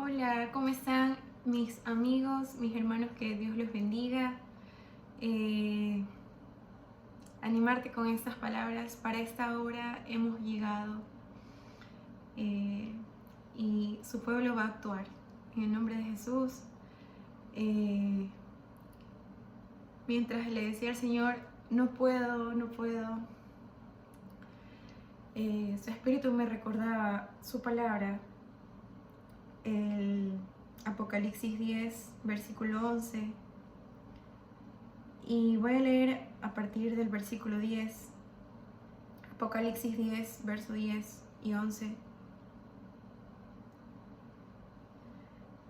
Hola, ¿cómo están mis amigos, mis hermanos? Que Dios los bendiga. Animarte con estas palabras. Para esta hora hemos llegado eh, y su pueblo va a actuar. En el nombre de Jesús. Mientras le decía al Señor, no puedo. Su espíritu me recordaba su palabra. El Apocalipsis 10, versículo 11. Y voy a leer a partir del versículo 10, Apocalipsis 10, verso 10 y 11.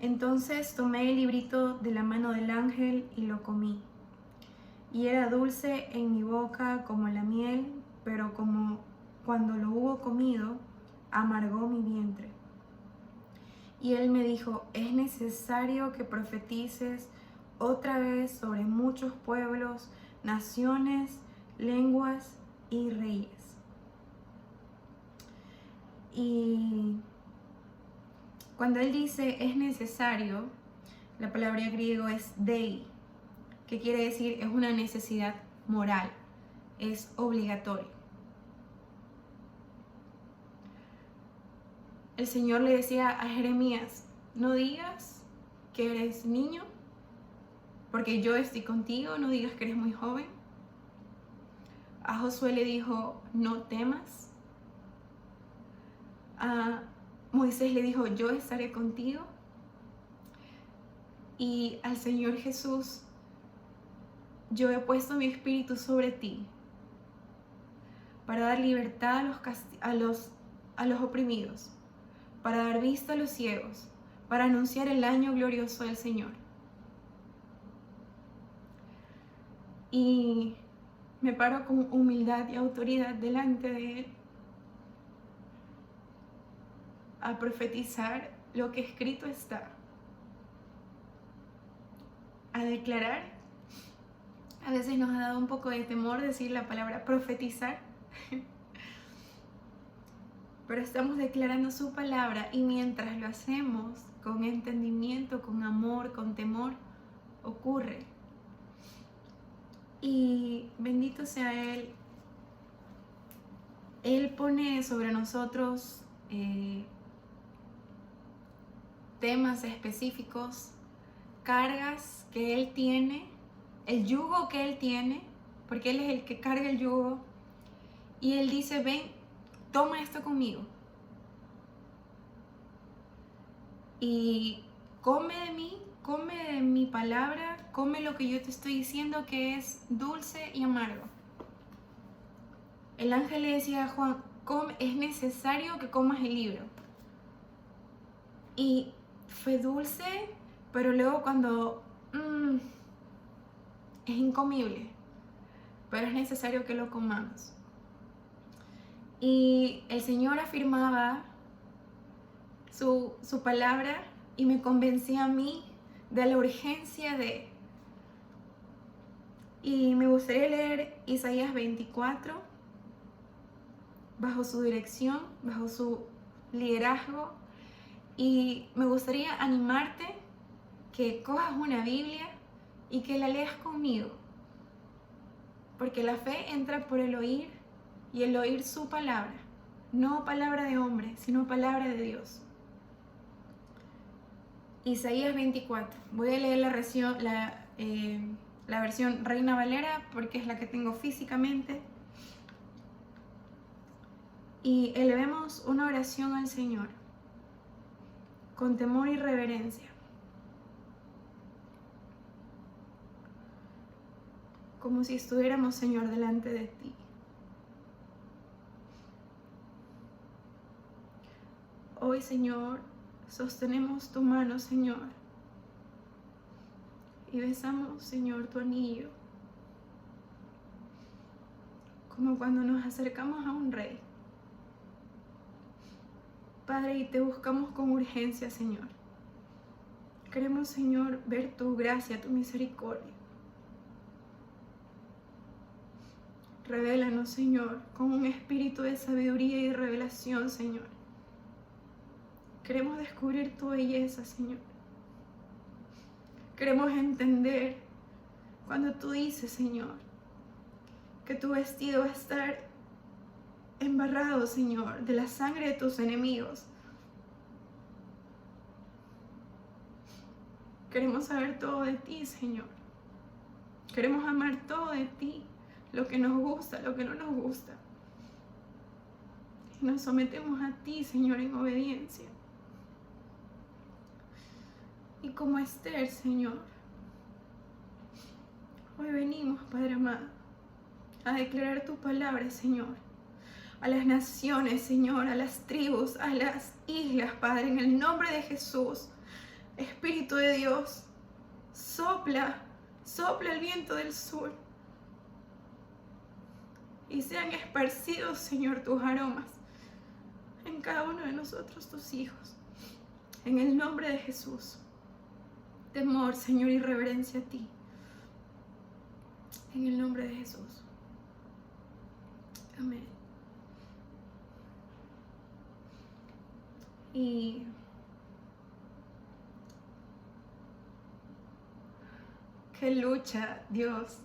Entonces tomé el librito de la mano del ángel y lo comí. Y era dulce en mi boca como la miel, pero como cuando lo hubo comido, amargó mi vientre. Y él me dijo, es necesario que profetices otra vez sobre muchos pueblos, naciones, lenguas y reyes. Y cuando él dice es necesario, la palabra griego es dei, que quiere decir es una necesidad moral, es obligatorio. El Señor le decía a Jeremías, no digas que eres niño, porque yo estoy contigo, no digas que eres muy joven. A Josué le dijo, no temas. A Moisés le dijo, yo estaré contigo. Y al Señor Jesús, yo he puesto mi espíritu sobre ti para dar libertad a los oprimidos, para dar vista a los ciegos, para anunciar el año glorioso del Señor. Y me paro con humildad y autoridad delante de Él a profetizar lo que escrito está, a declarar. A veces nos ha dado un poco de temor decir la palabra profetizar, pero estamos declarando su palabra y mientras lo hacemos con entendimiento, con amor, con temor, ocurre. Y bendito sea Él. Él pone sobre nosotros temas específicos, cargas que Él tiene, el yugo que Él tiene, porque Él es el que carga el yugo. Y Él dice, ven, toma esto conmigo. Y come de mí, come de mi palabra, come lo que yo te estoy diciendo que es dulce y amargo. El ángel le decía a Juan, es necesario que comas el libro. Y fue dulce, pero luego cuando es incomible, pero es necesario que lo comamos. Y el Señor afirmaba su palabra y me convencía a mí de la urgencia de. Y me gustaría leer Isaías 24, bajo su dirección, bajo su liderazgo. Y me gustaría animarte que cojas una Biblia y que la leas conmigo. Porque la fe entra por el oír y el oír su palabra. No palabra de hombre, sino palabra de Dios. Isaías 24. Voy a leer la versión Reina Valera porque es la que tengo físicamente. Y elevemos una oración al Señor con temor y reverencia, como si estuviéramos, Señor, delante de ti. Hoy, Señor, sostenemos tu mano, Señor, y besamos, Señor, tu anillo, como cuando nos acercamos a un rey. Padre, y te buscamos con urgencia, Señor. Queremos, Señor, ver tu gracia, tu misericordia. Revélanos, Señor, con un espíritu de sabiduría y revelación, Señor. Queremos descubrir tu belleza, Señor. Queremos entender cuando tú dices, Señor, que tu vestido va a estar embarrado, Señor, de la sangre de tus enemigos. Queremos saber todo de ti, Señor. Queremos amar todo de ti, lo que nos gusta, lo que no nos gusta. Y nos sometemos a ti, Señor, en obediencia. Y como Esther, Señor, hoy venimos, Padre amado, a declarar tu palabra, Señor, a las naciones, Señor, a las tribus, a las islas, Padre, en el nombre de Jesús. Espíritu de Dios, sopla el viento del sur y sean esparcidos, Señor, tus aromas en cada uno de nosotros, tus hijos, en el nombre de Jesús. Temor, Señor, y reverencia a ti, en el nombre de Jesús. Amén. Y qué lucha, Dios.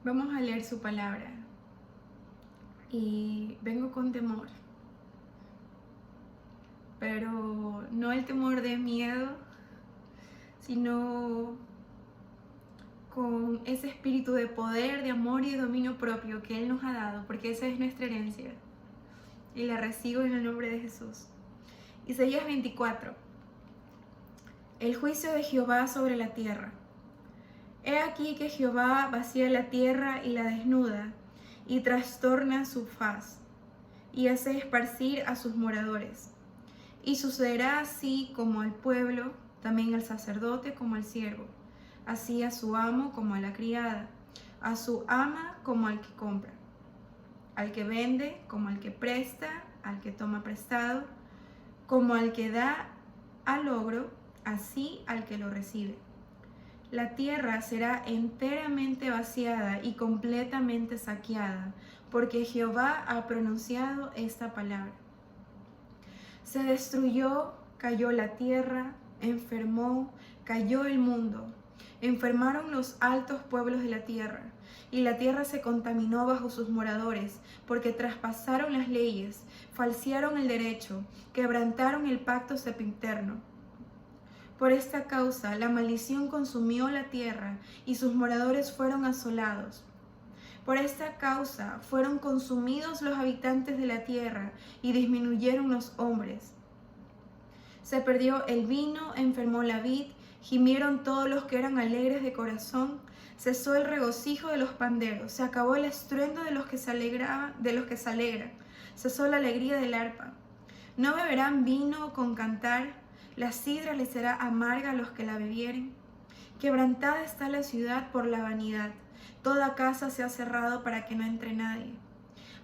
Vamos a leer su palabra. Y vengo con temor. Pero no el temor de miedo, sino con ese espíritu de poder, de amor y de dominio propio que Él nos ha dado, porque esa es nuestra herencia. Y la recibo en el nombre de Jesús. Isaías 24. El juicio de Jehová sobre la tierra. He aquí que Jehová vacía la tierra y la desnuda, y trastorna su faz, y hace esparcir a sus moradores. Y sucederá así como al pueblo, también al sacerdote como al siervo, así a su amo como a la criada, a su ama como al que compra, al que vende como al que presta, al que toma prestado, como al que da al logro, así al que lo recibe. La tierra será enteramente vaciada y completamente saqueada, porque Jehová ha pronunciado esta palabra. Se destruyó, cayó la tierra, enfermó, cayó el mundo. Enfermaron los altos pueblos de la tierra, y la tierra se contaminó bajo sus moradores, porque traspasaron las leyes, falsearon el derecho, quebrantaron el pacto sempiterno. Por esta causa la maldición consumió la tierra, y sus moradores fueron asolados. Por esta causa fueron consumidos los habitantes de la tierra, y disminuyeron los hombres. Se perdió el vino, enfermó la vid, gimieron todos los que eran alegres de corazón, cesó el regocijo de los panderos, se acabó el estruendo de los que se alegran, cesó la alegría del arpa. No beberán vino con cantar, la sidra les será amarga a los que la bebieren. Quebrantada está la ciudad por la vanidad, toda casa se ha cerrado para que no entre nadie.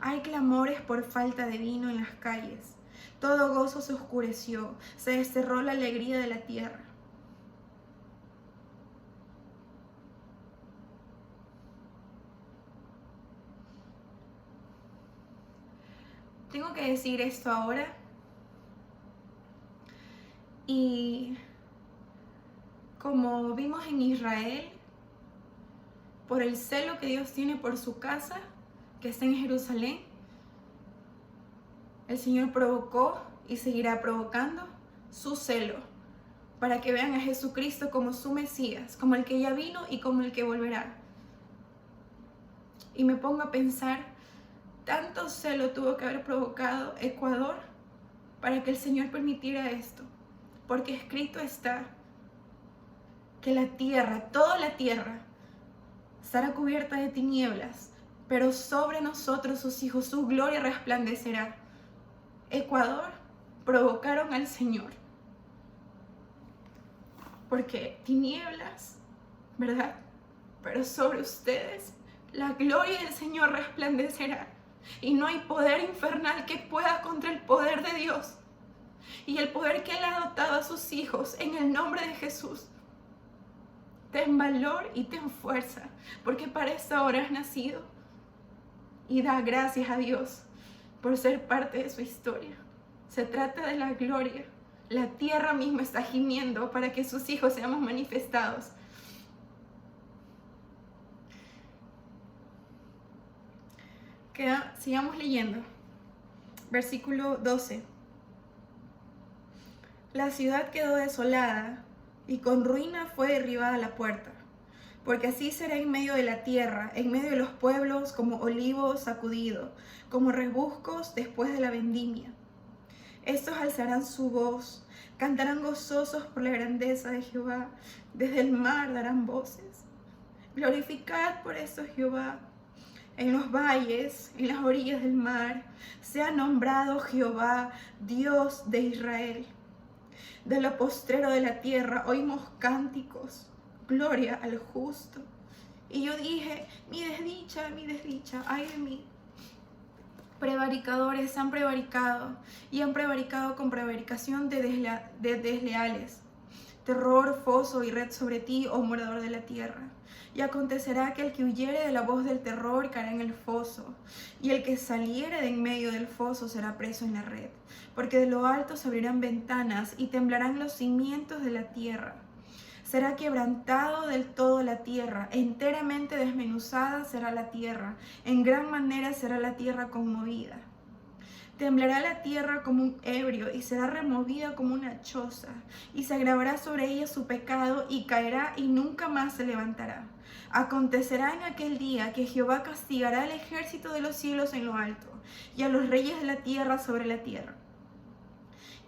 Hay clamores por falta de vino en las calles, todo gozo se oscureció, se desterró la alegría de la tierra. Tengo que decir esto ahora. Y como vimos en Israel, por el celo que Dios tiene por su casa, que está en Jerusalén, el Señor provocó y seguirá provocando su celo, para que vean a Jesucristo como su Mesías, como el que ya vino y como el que volverá. Y me pongo a pensar, tanto celo tuvo que haber provocado Ecuador para que el Señor permitiera esto. Porque escrito está que la tierra, toda la tierra, estará cubierta de tinieblas, pero sobre nosotros, sus hijos, su gloria resplandecerá. Ecuador provocaron al Señor, porque tinieblas, ¿verdad? Pero sobre ustedes la gloria del Señor resplandecerá, y no hay poder infernal que pueda contra el poder de Dios. Y el poder que Él ha dotado a sus hijos en el nombre de Jesús. Ten valor y ten fuerza, porque para esta hora has nacido. Y da gracias a Dios por ser parte de su historia. Se trata de la gloria. La tierra misma está gimiendo para que sus hijos seamos manifestados. Sigamos leyendo. Versículo 12. La ciudad quedó desolada y con ruina fue derribada la puerta, porque así será en medio de la tierra, en medio de los pueblos, como olivo sacudido, como rebuscos después de la vendimia. Estos alzarán su voz, cantarán gozosos por la grandeza de Jehová, desde el mar darán voces. Glorificad por esto Jehová. En los valles, en las orillas del mar, sea nombrado Jehová, Dios de Israel. De lo postrero de la tierra oímos cánticos, gloria al justo. Y yo dije, mi desdicha, ay de mí. Prevaricadores han prevaricado, y han prevaricado con prevaricación de desleales. Terror, foso y red sobre ti, oh morador de la tierra. Y acontecerá que el que huyere de la voz del terror caerá en el foso, y el que saliere de en medio del foso será preso en la red. Porque de lo alto se abrirán ventanas, y temblarán los cimientos de la tierra. Será quebrantado del todo la tierra, enteramente desmenuzada será la tierra, en gran manera será la tierra conmovida. Temblará la tierra como un ebrio y será removida como una choza, y se agravará sobre ella su pecado y caerá y nunca más se levantará. Acontecerá en aquel día que Jehová castigará al ejército de los cielos en lo alto y a los reyes de la tierra sobre la tierra.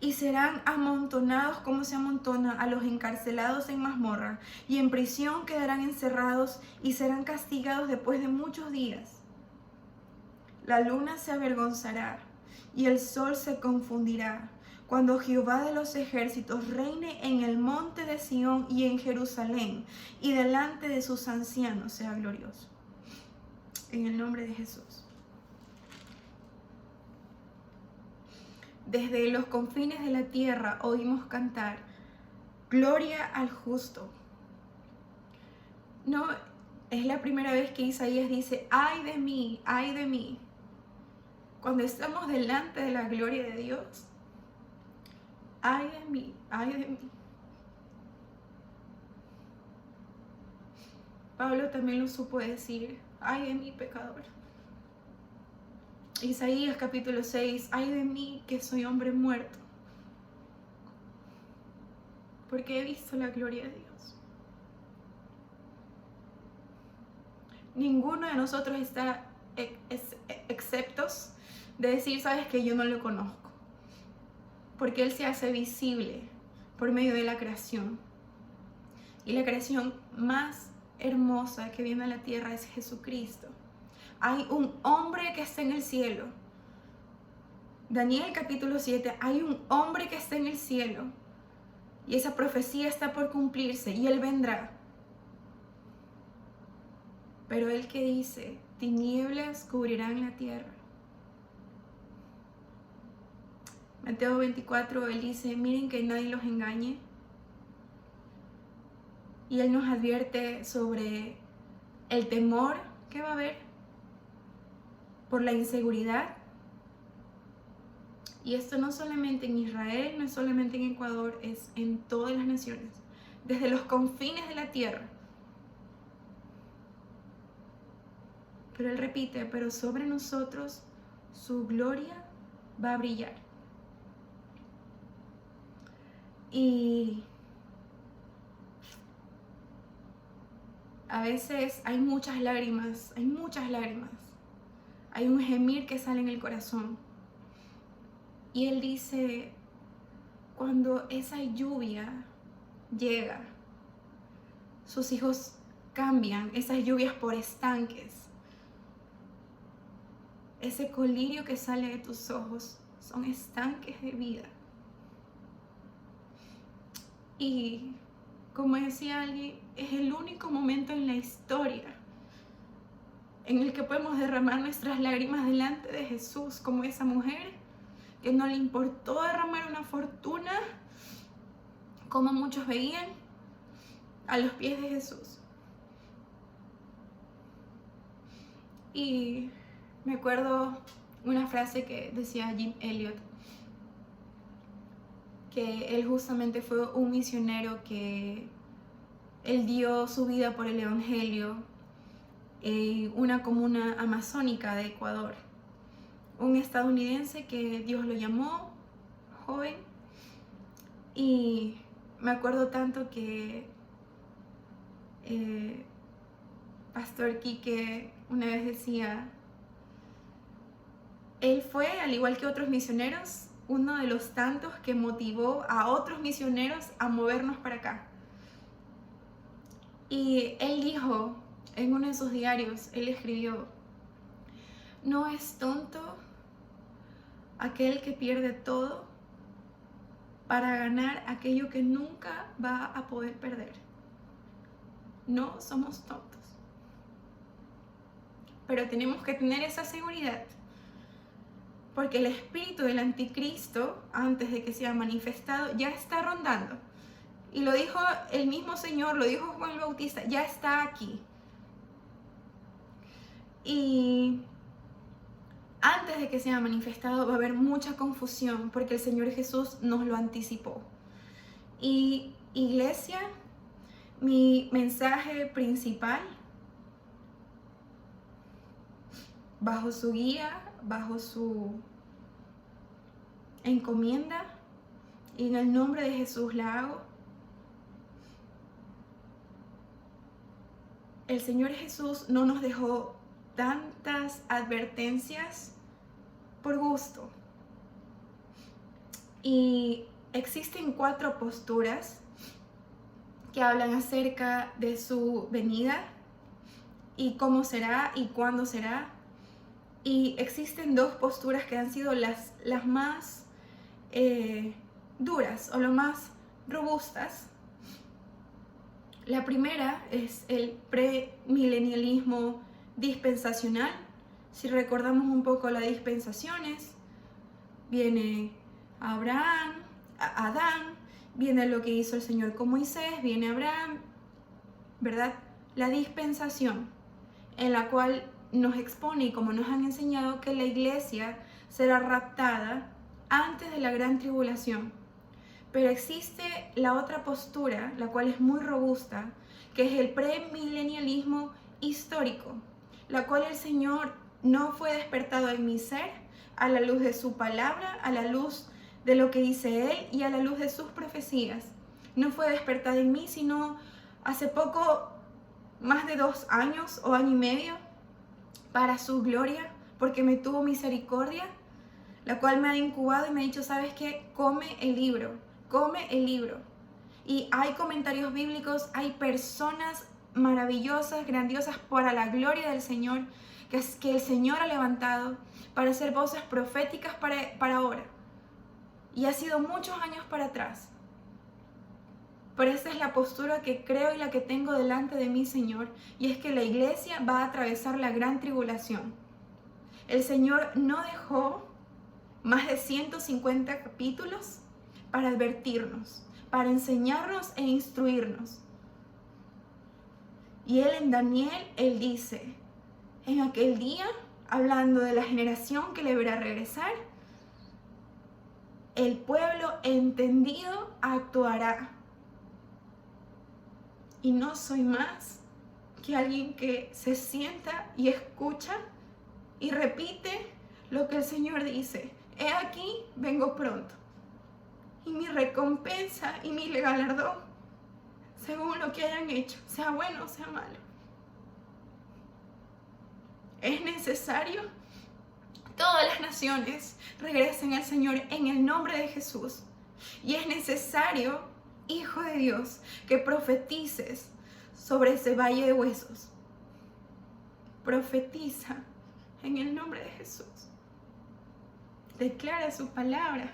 Y serán amontonados como se amontona a los encarcelados en mazmorra, y en prisión quedarán encerrados y serán castigados después de muchos días. La luna se avergonzará y el sol se confundirá, cuando Jehová de los ejércitos reine en el monte de Sión y en Jerusalén, y delante de sus ancianos sea glorioso. En el nombre de Jesús. Desde los confines de la tierra oímos cantar, gloria al justo. No es la primera vez que Isaías dice, ay de mí, ay de mí. Cuando estamos delante de la gloria de Dios, ay de mí, ay de mí. Pablo también lo supo decir, ay de mí, pecador. Isaías capítulo 6, ay de mí que soy hombre muerto, porque he visto la gloria de Dios. Ninguno de nosotros está exceptos de decir, sabes que yo no lo conozco, porque Él se hace visible por medio de la creación. Y la creación más hermosa que viene a la tierra es Jesucristo. Hay un hombre que está en el cielo. Daniel capítulo 7, hay un hombre que está en el cielo. Y esa profecía está por cumplirse y Él vendrá. Pero Él que dice, tinieblas cubrirán la tierra. Mateo 24, Él dice, miren que nadie los engañe. Y Él nos advierte sobre el temor que va a haber por la inseguridad. Y esto no solamente en Israel, no es solamente en Ecuador, es en todas las naciones, desde los confines de la tierra. Pero Él repite, pero sobre nosotros su gloria va a brillar. Y a veces hay muchas lágrimas, hay muchas lágrimas. Hay un gemir que sale en el corazón. Y Él dice, cuando esa lluvia llega, sus hijos cambian esas lluvias por estanques. Ese colirio que sale de tus ojos son estanques de vida. Y como decía alguien, es el único momento en la historia en el que podemos derramar nuestras lágrimas delante de Jesús, como esa mujer que no le importó derramar una fortuna, como muchos veían, a los pies de Jesús. Y me acuerdo una frase que decía Jim Elliot, que él justamente fue un misionero que él dio su vida por el Evangelio en una comuna amazónica de Ecuador. Un estadounidense que Dios lo llamó, joven, y me acuerdo tanto que Pastor Quique una vez decía, él fue, al igual que otros misioneros, uno de los tantos que motivó a otros misioneros a movernos para acá. Y él dijo en uno de sus diarios, él escribió, no es tonto aquel que pierde todo para ganar aquello que nunca va a poder perder. No somos tontos. Pero tenemos que tener esa seguridad, porque el espíritu del anticristo, antes de que sea manifestado, ya está rondando. Y lo dijo el mismo Señor, lo dijo Juan el Bautista, ya está aquí. Y antes de que sea manifestado va a haber mucha confusión, porque el Señor Jesús nos lo anticipó. Y iglesia, mi mensaje principal, bajo su guía, bajo su encomienda, y en el nombre de Jesús la hago. El Señor Jesús no nos dejó tantas advertencias por gusto. Y existen 4 posturas que hablan acerca de su venida y cómo será y cuándo será. Y existen 2 posturas que han sido las más duras o las más robustas. La primera es el premilenialismo dispensacional. Si recordamos un poco las dispensaciones, viene Abraham, Adán, viene lo que hizo el Señor con Moisés, viene Abraham, ¿verdad? La dispensación en la cual nos expone, y como nos han enseñado, que la iglesia será raptada antes de la gran tribulación. Pero existe la otra postura, la cual es muy robusta, que es el premilenialismo histórico, la cual el Señor no fue despertado en mi ser a la luz de su palabra, a la luz de lo que dice Él y a la luz de sus profecías. No fue despertado en mí, sino hace poco, más de 2 años o año y medio, para su gloria, porque me tuvo misericordia, la cual me ha incubado y me ha dicho, ¿sabes qué? Come el libro. Y hay comentarios bíblicos, hay personas maravillosas, grandiosas, para la gloria del Señor, que el Señor ha levantado para ser voces proféticas para ahora. Y ha sido muchos años para atrás. Pero esa es la postura que creo y la que tengo delante de mi Señor, y es que la iglesia va a atravesar la gran tribulación. El Señor no dejó más de 150 capítulos para advertirnos, para enseñarnos e instruirnos. Y Él en Daniel, Él dice, en aquel día, hablando de la generación que le verá regresar, el pueblo entendido actuará. Y no soy más que alguien que se sienta y escucha y repite lo que el Señor dice. He aquí, vengo pronto. Y mi recompensa y mi galardón, según lo que hayan hecho, sea bueno o sea malo. Es necesario todas las naciones regresen al Señor en el nombre de Jesús. Y es necesario, Hijo de Dios, que profetices sobre ese valle de huesos. Profetiza en el nombre de Jesús. Declara su palabra.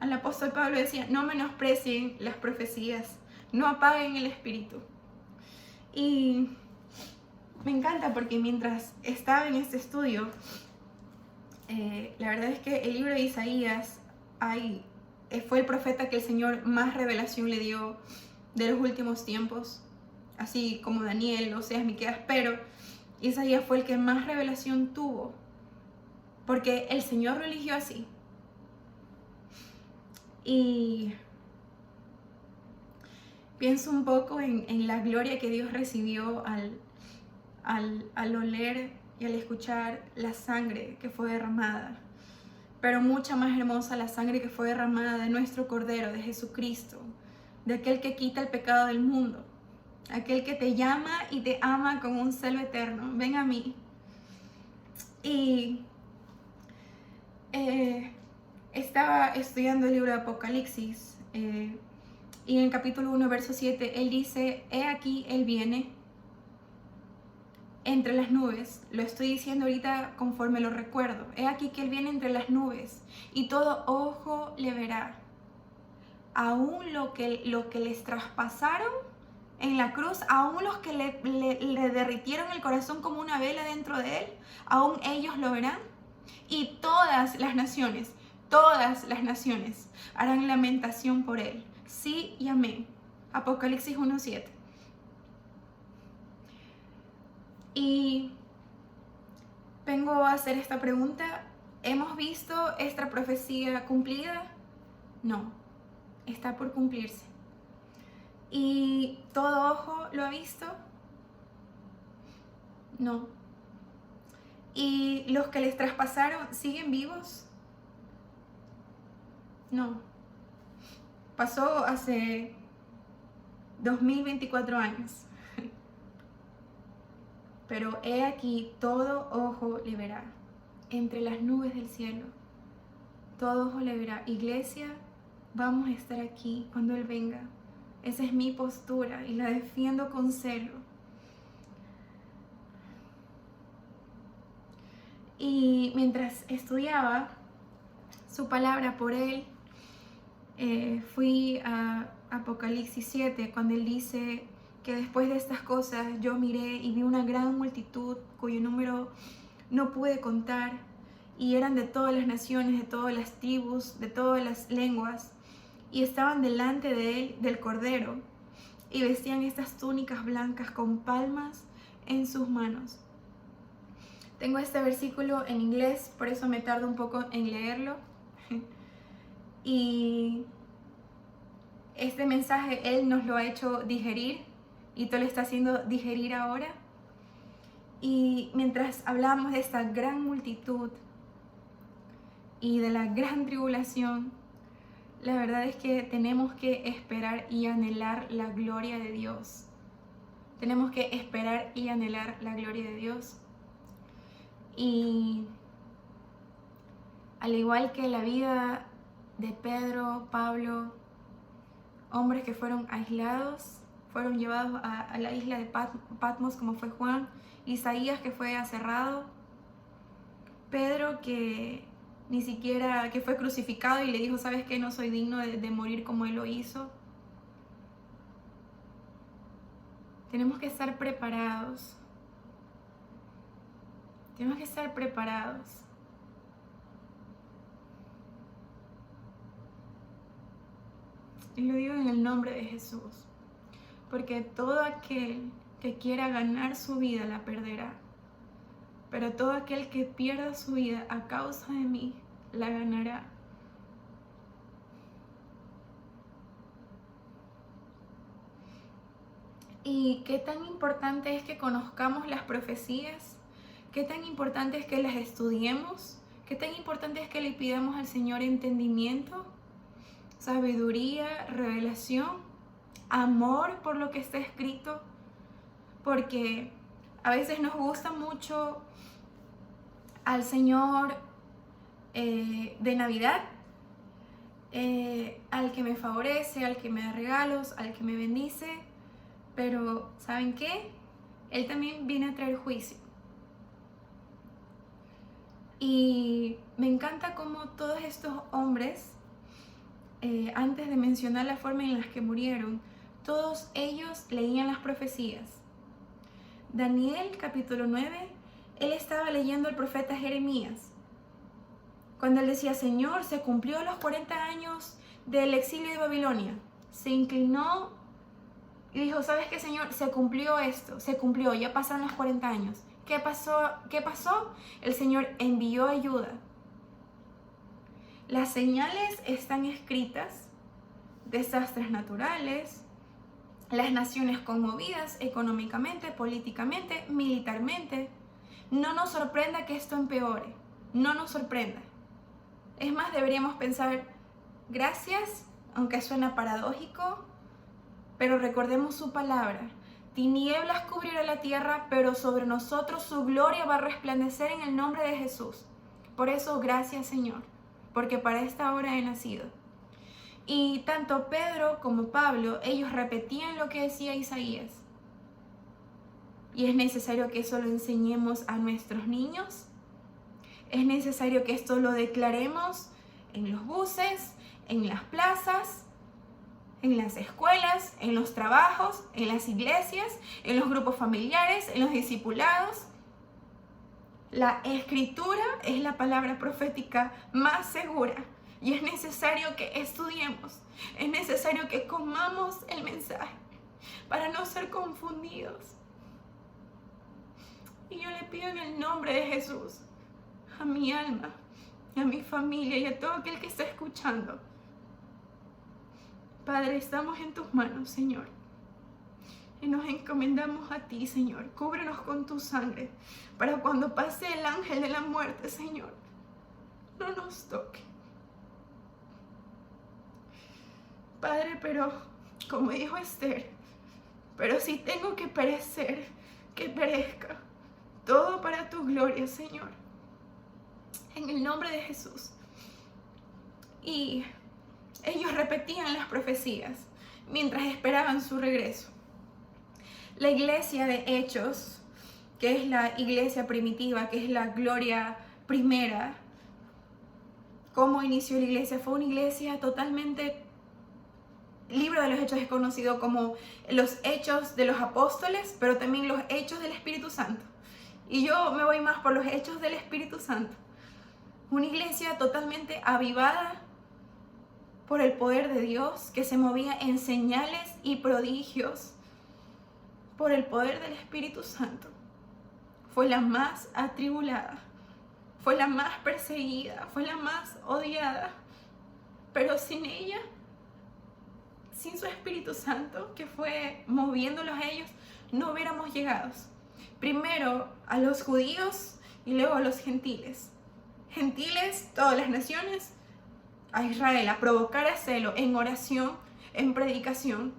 Al apóstol Pablo decía, no menosprecien las profecías, no apaguen el espíritu. Y me encanta porque mientras estaba en este estudio, la verdad es que el libro de Isaías fue el profeta que el Señor más revelación le dio de los últimos tiempos, así como Daniel, Oseas, Miqueas, pero Isaías fue el que más revelación tuvo porque el Señor lo eligió así. Y pienso un poco en la gloria que Dios recibió al oler y al escuchar la sangre que fue derramada. Pero mucha más hermosa la sangre que fue derramada de nuestro Cordero, de Jesucristo, de aquel que quita el pecado del mundo, aquel que te llama y te ama con un celo eterno. Ven a mí. Y estaba estudiando el libro de Apocalipsis y en el capítulo 1, verso 7, él dice: he aquí, él viene entre las nubes. Lo estoy diciendo ahorita conforme lo recuerdo. He aquí que él viene entre las nubes y todo ojo le verá. Aún lo que les traspasaron en la cruz, aún los que le derritieron el corazón como una vela dentro de él, aún ellos lo verán. Y todas las naciones harán lamentación por él. Sí y amén. Apocalipsis 1:7. Y vengo a hacer esta pregunta: ¿hemos visto esta profecía cumplida? No, está por cumplirse. ¿Y todo ojo lo ha visto? No. ¿Y los que les traspasaron siguen vivos? No. Pasó hace 2024 años. Pero he aquí, todo ojo le verá, entre las nubes del cielo. Todo ojo le verá. Iglesia, vamos a estar aquí cuando Él venga. Esa es mi postura y la defiendo con celo. Y mientras estudiaba su palabra por Él, fui a Apocalipsis 7, cuando Él dice que después de estas cosas yo miré y vi una gran multitud cuyo número no pude contar, y eran de todas las naciones, de todas las tribus, de todas las lenguas, y estaban delante de Él, del Cordero, y vestían estas túnicas blancas con palmas en sus manos. Tengo este versículo en inglés, por eso me tardo un poco en leerlo. Y este mensaje Él nos lo ha hecho digerir y todo lo está haciendo digerir ahora. Y mientras hablamos de esta gran multitud y de la gran tribulación, la verdad es que tenemos que esperar y anhelar la gloria de Dios. Tenemos que esperar y anhelar la gloria de Dios. Y al igual que la vida de Pedro, Pablo, hombres que fueron aislados, fueron llevados a la isla de Patmos, como fue Juan, Isaías, que fue aserrado, Pedro, que ni siquiera, que fue crucificado y le dijo: ¿sabes qué? No soy digno de morir como Él lo hizo. Tenemos que estar preparados. Tenemos que estar preparados. Y lo digo en el nombre de Jesús, porque todo aquel que quiera ganar su vida la perderá, pero todo aquel que pierda su vida a causa de mí la ganará. Y qué tan importante es que conozcamos las profecías, qué tan importante es que las estudiemos, qué tan importante es que le pidamos al Señor entendimiento, sabiduría, revelación, amor por lo que está escrito, porque a veces nos gusta mucho al Señor de Navidad, al que me favorece, al que me da regalos, al que me bendice, pero ¿saben qué? Él también viene a traer juicio. Y me encanta cómo todos estos hombres, antes de mencionar la forma en la que murieron, todos ellos leían las profecías. Daniel, capítulo 9, él estaba leyendo al profeta Jeremías, cuando él decía: Señor, se cumplió los 40 años del exilio de Babilonia. Se inclinó y dijo: ¿sabes qué, Señor? Se cumplió esto, se cumplió, ya pasaron los 40 años. ¿Qué pasó? ¿Qué pasó? El Señor envió ayuda. Las señales están escritas: desastres naturales, las naciones conmovidas económicamente, políticamente, militarmente. No nos sorprenda que esto empeore, no nos sorprenda. Es más, deberíamos pensar, gracias, aunque suena paradójico, pero recordemos su palabra. Tinieblas cubrirá la tierra, pero sobre nosotros su gloria va a resplandecer en el nombre de Jesús. Por eso, gracias Señor, porque para esta hora he nacido. Y tanto Pedro como Pablo, ellos repetían lo que decía Isaías. Y es necesario que eso lo enseñemos a nuestros niños. Es necesario que esto lo declaremos en los buses, en las plazas, en las escuelas, en los trabajos, en las iglesias, en los grupos familiares, en los discipulados. La escritura es la palabra profética más segura y es necesario que estudiemos, es necesario que comamos el mensaje para no ser confundidos. Y yo le pido en el nombre de Jesús a mi alma, a mi familia y a todo aquel que está escuchando. Padre, estamos en tus manos, Señor. Y nos encomendamos a ti, Señor. Cúbrenos con tu sangre para cuando pase el ángel de la muerte, Señor, no nos toque. Padre, pero como dijo Esther, pero si tengo que perecer, que perezca. Todo para tu gloria, Señor. En el nombre de Jesús. Y ellos repetían las profecías mientras esperaban su regreso. La iglesia de Hechos, que es la iglesia primitiva, que es la gloria primera, ¿cómo inició la iglesia? Fue una iglesia totalmente... El libro de los Hechos es conocido como los Hechos de los Apóstoles, pero también los Hechos del Espíritu Santo. Y yo me voy más por los Hechos del Espíritu Santo. Una iglesia totalmente avivada por el poder de Dios, que se movía en señales y prodigios por el poder del Espíritu Santo. Fue la más atribulada, fue la más perseguida, fue la más odiada, pero sin ella, sin su Espíritu Santo, que fue moviéndolos a ellos, no hubiéramos llegado. Primero a los judíos y luego a los gentiles. Gentiles, todas las naciones, a Israel, a provocar a celo en oración, en predicación.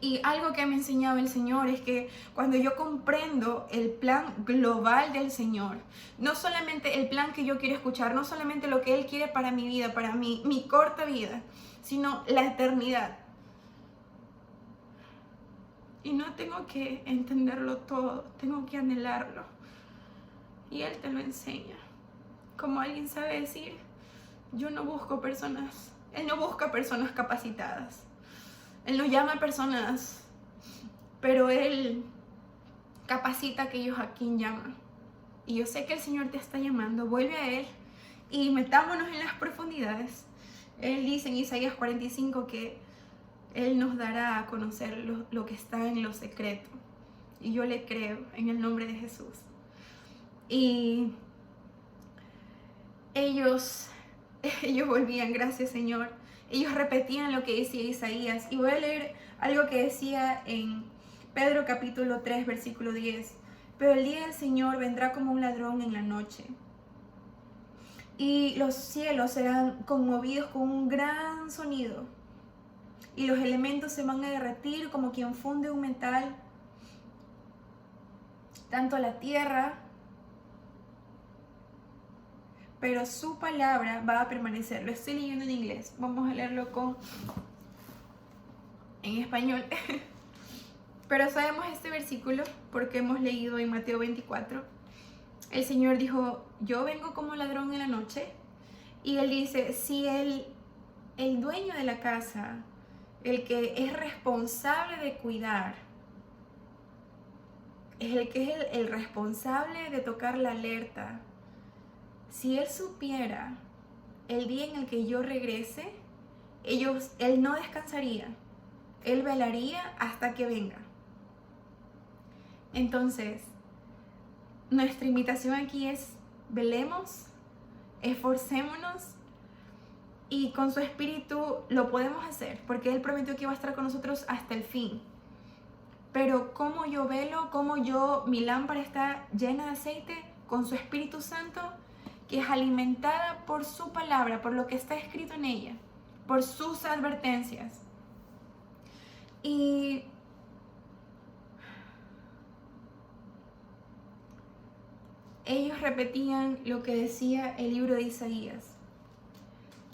Y algo que me enseñaba el Señor es que cuando yo comprendo el plan global del Señor, no solamente el plan que yo quiero escuchar, no solamente lo que Él quiere para mi vida, para mi corta vida, sino la eternidad. Y no tengo que entenderlo todo, tengo que anhelarlo. Y Él te lo enseña. Como alguien sabe decir, yo no busco personas, Él no busca personas capacitadas. Él no llama a personas, pero Él capacita a aquellos a quien llama. Y yo sé que el Señor te está llamando, vuelve a Él y metámonos en las profundidades. Él dice en Isaías 45 que Él nos dará a conocer lo que está en lo secreto. Y yo le creo en el nombre de Jesús. Y ellos volvían, gracias Señor. Ellos repetían lo que decía Isaías. Y voy a leer algo que decía en Pedro capítulo 3, versículo 10. Pero el día del Señor vendrá como un ladrón en la noche. Y los cielos serán conmovidos con un gran sonido. Y los elementos se van a derretir como quien funde un metal. Tanto la tierra, pero su palabra va a permanecer. Lo estoy leyendo en inglés. Vamos a leerlo en español. Pero sabemos este versículo porque hemos leído en Mateo 24. El Señor dijo, yo vengo como ladrón en la noche. Y Él dice, si el dueño de la casa, el que es responsable de cuidar, es el que es el responsable de tocar la alerta, si él supiera el día en el que yo regrese, él no descansaría, él velaría hasta que venga. Entonces, nuestra invitación aquí es: velemos, esforcémonos, y con su espíritu lo podemos hacer, porque Él prometió que iba a estar con nosotros hasta el fin. Pero ¿cómo yo velo? ¿Cómo mi lámpara está llena de aceite? Con su Espíritu Santo, que es alimentada por su palabra, por lo que está escrito en ella, por sus advertencias. Y ellos repetían lo que decía el libro de Isaías: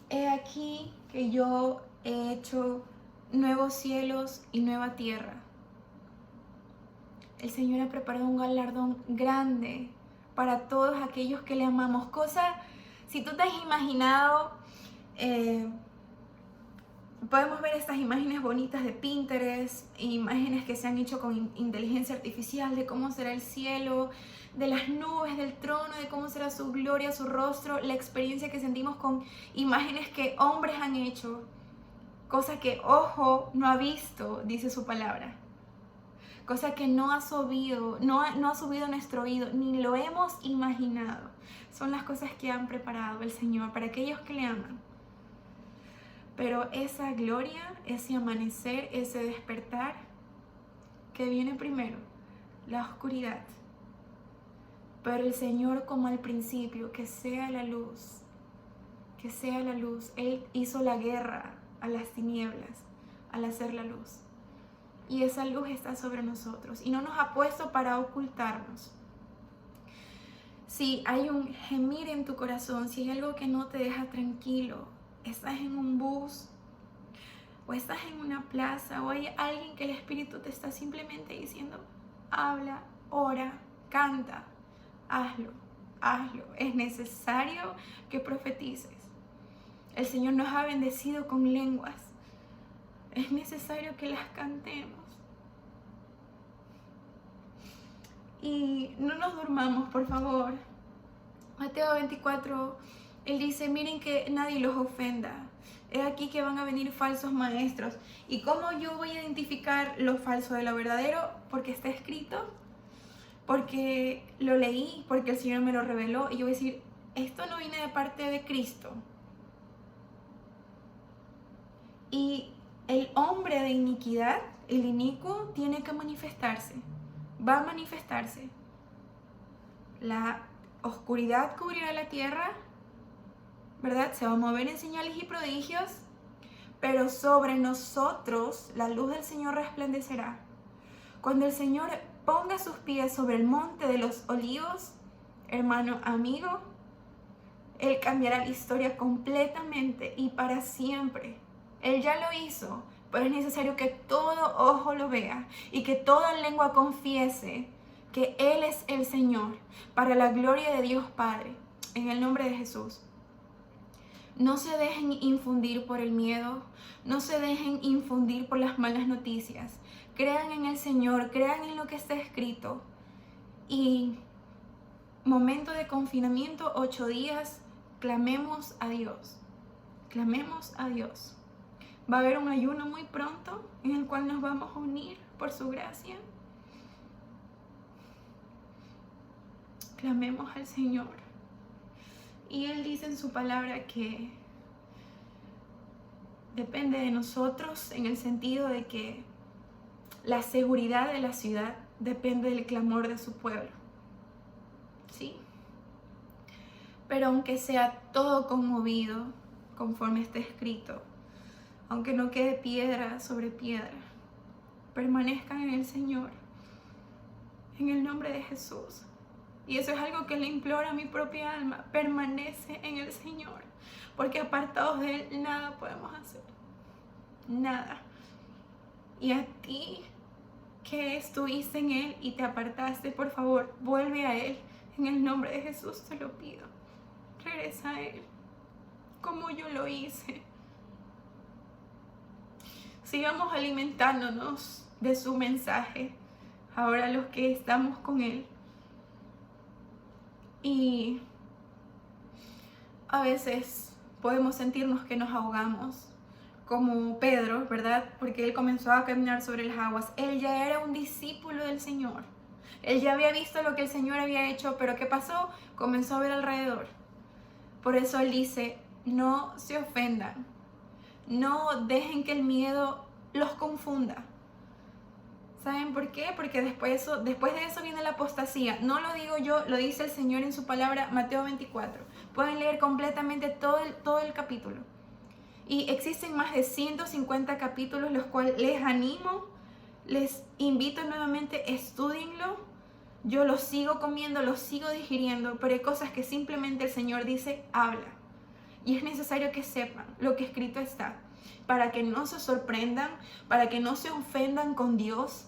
he aquí que yo he hecho nuevos cielos y nueva tierra. El Señor ha preparado un galardón grande para todos aquellos que le amamos. Si tú te has imaginado, podemos ver estas imágenes bonitas de Pinterest, imágenes que se han hecho con inteligencia artificial de cómo será el cielo, de las nubes, del trono, de cómo será su gloria, su rostro, la experiencia que sentimos con imágenes que hombres han hecho, cosa que ojo no ha visto, dice su palabra. Cosa que no ha subido a nuestro oído, ni lo hemos imaginado. Son las cosas que han preparado el Señor para aquellos que le aman. Pero esa gloria, ese amanecer, ese despertar, que viene primero, la oscuridad. Pero el Señor, como al principio, que sea la luz, que sea la luz. Él hizo la guerra a las tinieblas al hacer la luz. Y esa luz está sobre nosotros y no nos ha puesto para ocultarnos. Si hay un gemir en tu corazón, si hay algo que no te deja tranquilo, estás en un bus o estás en una plaza o hay alguien que el Espíritu te está simplemente diciendo: habla, ora, canta, hazlo, hazlo. Es necesario que profetices. El Señor nos ha bendecido con lenguas. Es necesario que las cantemos. Y no nos durmamos, por favor. Mateo 24, Él dice: miren que nadie los ofenda. He aquí que van a venir falsos maestros. ¿Y cómo yo voy a identificar lo falso de lo verdadero? Porque está escrito, porque lo leí, porque el Señor me lo reveló. Y yo voy a decir: esto no viene de parte de Cristo. Y el hombre de iniquidad, el inicuo, tiene que manifestarse. Va a manifestarse. La oscuridad cubrirá la tierra, ¿verdad? Se va a mover en señales y prodigios, pero sobre nosotros la luz del Señor resplandecerá. Cuando el Señor ponga sus pies sobre el monte de los olivos, hermano, amigo, Él cambiará la historia completamente y para siempre. Él ya lo hizo, pero es necesario que todo ojo lo vea y que toda lengua confiese que Él es el Señor, para la gloria de Dios Padre, en el nombre de Jesús. No se dejen infundir por el miedo, no se dejen infundir por las malas noticias. Crean en el Señor, crean en lo que está escrito. Y momento de confinamiento, 8 días, clamemos a Dios. Clamemos a Dios. Va a haber un ayuno muy pronto en el cual nos vamos a unir por su gracia. Clamemos al Señor. Y Él dice en su palabra que depende de nosotros en el sentido de que la seguridad de la ciudad depende del clamor de su pueblo. ¿Sí? Pero aunque sea todo conmovido, conforme está escrito, aunque no quede piedra sobre piedra, permanezcan en el Señor, en el nombre de Jesús. Y eso es algo que le imploro a mi propia alma: permanece en el Señor, porque apartados de Él nada podemos hacer, nada. Y a ti que estuviste en Él y te apartaste, por favor, vuelve a Él, en el nombre de Jesús te lo pido. Regresa a Él, como yo lo hice. Sigamos alimentándonos de su mensaje, ahora los que estamos con Él. Y a veces podemos sentirnos que nos ahogamos, como Pedro, ¿verdad? Porque él comenzó a caminar sobre las aguas. Él ya era un discípulo del Señor. Él ya había visto lo que el Señor había hecho, pero ¿qué pasó? Comenzó a ver alrededor. Por eso Él dice, no se ofendan, no dejen que el miedo los confunda. ¿Saben por qué? Porque después de eso viene la apostasía. No lo digo yo, lo dice el Señor en su palabra, Mateo 24. Pueden leer completamente todo el capítulo. Y existen más de 150 capítulos, los cuales les animo, les invito nuevamente, estudienlo. Yo los sigo comiendo, los sigo digiriendo, pero hay cosas que simplemente el Señor dice, habla. Y es necesario que sepan lo que escrito está, para que no se sorprendan, para que no se ofendan con Dios,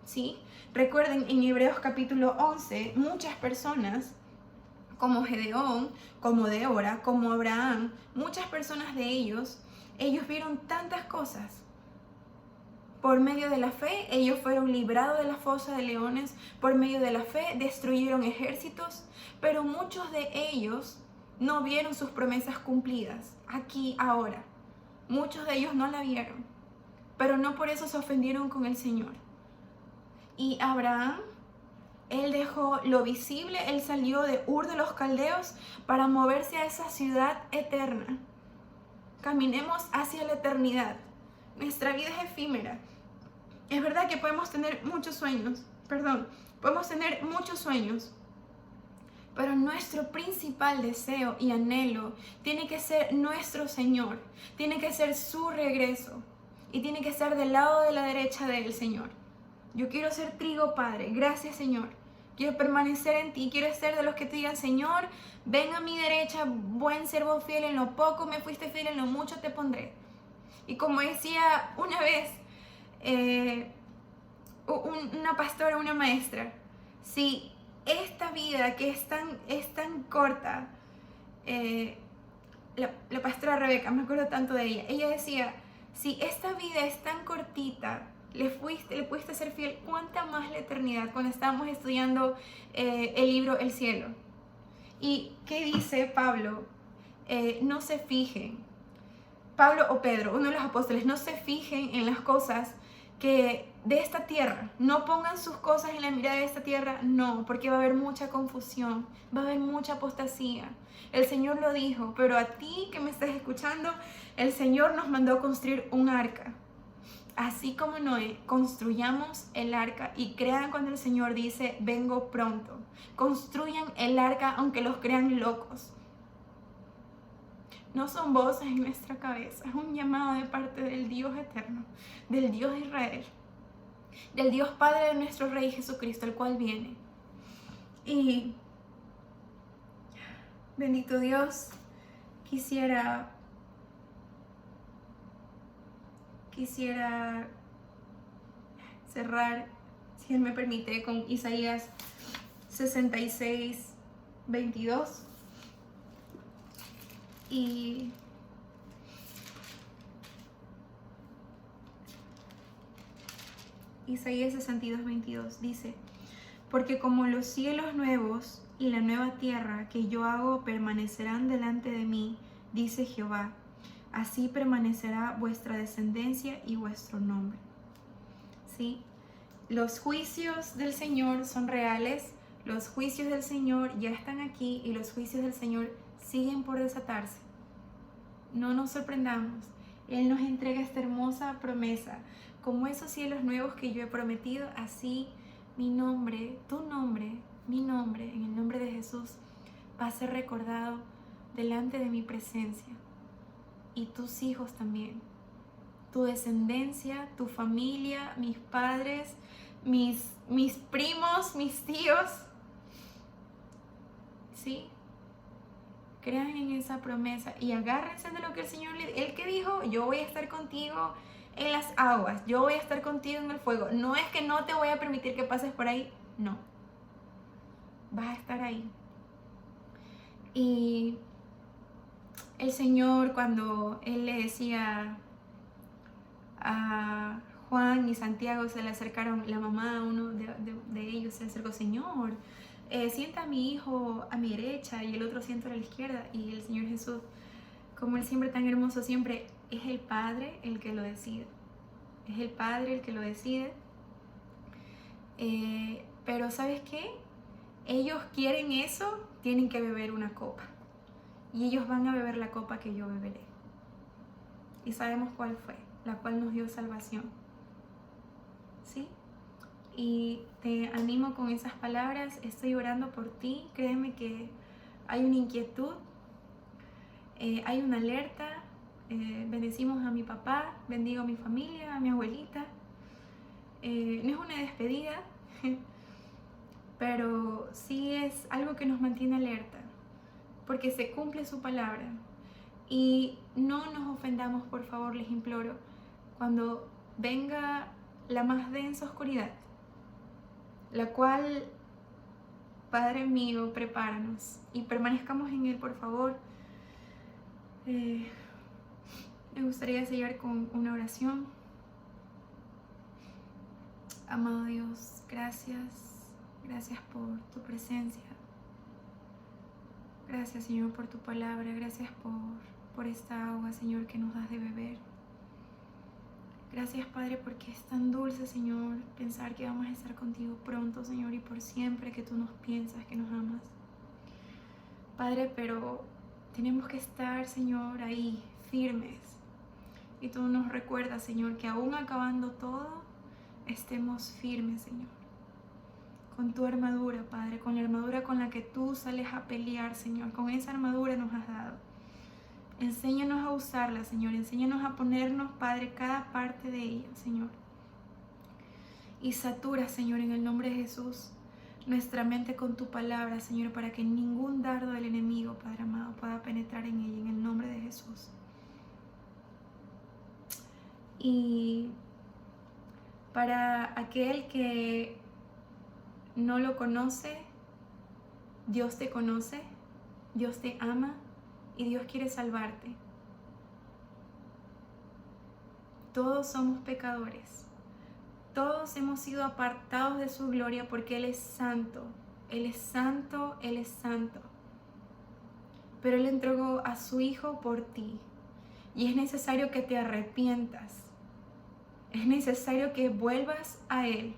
¿sí? Recuerden, en Hebreos capítulo 11, muchas personas, como Gedeón, como Débora, como Abraham, muchas personas de ellos vieron tantas cosas. Por medio de la fe, ellos fueron librados de la fosa de leones. Por medio de la fe, destruyeron ejércitos. Pero muchos de ellos no vieron sus promesas cumplidas, aquí, ahora. Muchos de ellos no la vieron. Pero no por eso se ofendieron con el Señor. Y Abraham, él dejó lo visible, él salió de Ur de los Caldeos para moverse a esa ciudad eterna. Caminemos hacia la eternidad. Nuestra vida es efímera. Es verdad que podemos tener muchos sueños, pero nuestro principal deseo y anhelo tiene que ser nuestro Señor, tiene que ser su regreso y tiene que estar del lado de la derecha del Señor. Yo quiero ser trigo, Padre, gracias Señor. Quiero permanecer en ti, quiero ser de los que te digan, Señor, ven a mi derecha, buen siervo fiel, en lo poco me fuiste fiel, en lo mucho te pondré. Y como decía una vez una pastora, una maestra, si esta vida que es tan corta, la pastora Rebeca, me acuerdo tanto de ella decía, si esta vida es tan cortita, le pudiste ser fiel, ¿cuánta más la eternidad? Cuando estábamos estudiando el libro El Cielo. ¿Y qué dice Pablo? No se fijen, Pablo o Pedro, uno de los apóstoles, no se fijen en las cosas que de esta tierra, no pongan sus cosas en la mirada de esta tierra, no, porque va a haber mucha confusión, va a haber mucha apostasía. El Señor lo dijo, pero a ti que me estás escuchando, el Señor nos mandó a construir un arca. Así como Noé, construyamos el arca y crean cuando el Señor dice, vengo pronto. Construyan el arca aunque los crean locos. No son voces en nuestra cabeza, es un llamado de parte del Dios eterno, del Dios de Israel, del Dios Padre de nuestro Rey Jesucristo, el cual viene. Y bendito Dios, quisiera cerrar, si Él me permite, con Isaías 66, 22. Y Isaías 62, 22 dice, porque como los cielos nuevos y la nueva tierra que yo hago permanecerán delante de mí, dice Jehová, así permanecerá vuestra descendencia y vuestro nombre. ¿Sí? Los juicios del Señor son reales, los juicios del Señor ya están aquí y los juicios del Señor siguen por desatarse. No nos sorprendamos. Él nos entrega esta hermosa promesa. Como esos cielos nuevos que yo he prometido, así mi nombre, tu nombre, mi nombre, en el nombre de Jesús, va a ser recordado delante de mi presencia. Y tus hijos también. Tu descendencia, tu familia, mis padres, mis primos, mis tíos. ¿Sí? Crean en esa promesa y agárrense de lo que el Señor le dijo. Él que dijo, yo voy a estar contigo en las aguas, yo voy a estar contigo en el fuego. No es que no te voy a permitir que pases por ahí, no. Vas a estar ahí. Y el Señor, cuando Él le decía a Juan y Santiago, se le acercaron, la mamá, uno de ellos se le acercó, Señor, sienta a mi hijo a mi derecha y el otro sienta a la izquierda. Y el Señor Jesús, como Él siempre tan hermoso, siempre es el Padre el que lo decide. Es el Padre el que lo decide. Pero ¿sabes qué? Ellos quieren eso, tienen que beber una copa. Y ellos van a beber la copa que yo beberé. Y sabemos cuál fue, la cual nos dio salvación. ¿Sí? Y te animo con esas palabras. Estoy orando por ti. Créeme que hay una inquietud, hay una alerta. Bendecimos a mi papá, bendigo a mi familia, a mi abuelita. No es una despedida, pero sí es algo que nos mantiene alerta, porque se cumple su palabra. Y no nos ofendamos, por favor, les imploro, cuando venga la más densa oscuridad, la cual, Padre mío, prepáranos y permanezcamos en Él, por favor. Me gustaría sellar con una oración. Amado Dios, gracias por tu presencia. Gracias, Señor, por tu palabra. Gracias por esta agua, Señor, que nos das de beber. Gracias, Padre, porque es tan dulce, Señor, pensar que vamos a estar contigo pronto, Señor, y por siempre, que tú nos piensas, que nos amas. Padre, pero tenemos que estar, Señor, ahí, firmes. Y tú nos recuerdas, Señor, que aún acabando todo, estemos firmes, Señor. Con tu armadura, Padre, con la armadura con la que tú sales a pelear, Señor. Con esa armadura nos has dado. Enséñanos a usarla, Señor. Enséñanos a ponernos, Padre, cada parte de ella, Señor. Y satura, Señor, en el nombre de Jesús, nuestra mente con tu palabra, Señor, para que ningún dardo del enemigo, Padre amado, pueda penetrar en ella, en el nombre de Jesús. Y para aquel que no lo conoce, Dios te conoce, Dios te ama y Dios quiere salvarte. Todos somos pecadores. Todos hemos sido apartados de su gloria porque Él es santo. Él es santo, Él es santo. Pero Él entregó a su Hijo por ti. Y es necesario que te arrepientas. Es necesario que vuelvas a Él.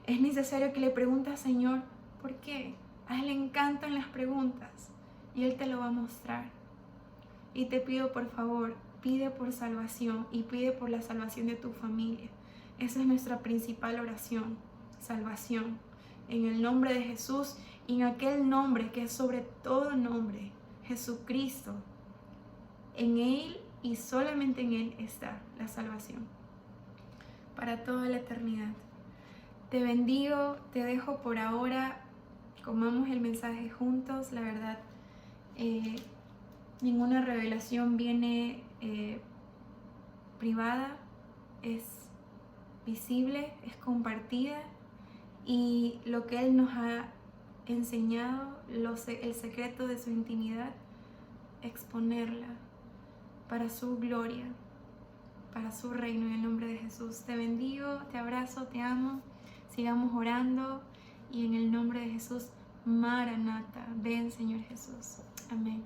Es necesario que le preguntes, Señor, ¿por qué? A Él le encantan las preguntas y Él te lo va a mostrar. Y te pido, por favor, pide por salvación y pide por la salvación de tu familia. Esa es nuestra principal oración, salvación. En el nombre de Jesús y en aquel nombre que es sobre todo nombre, Jesucristo. En Él y solamente en Él está la salvación para toda la eternidad. Te bendigo, te dejo por ahora, comamos el mensaje juntos. La verdad, ninguna revelación viene privada, es visible, es compartida, y lo que Él nos ha enseñado, el secreto de su intimidad, exponerla para su gloria, para su reino, en el nombre de Jesús. Te bendigo, te abrazo, te amo. Sigamos orando y en el nombre de Jesús, Maranata, ven, Señor Jesús. Amén.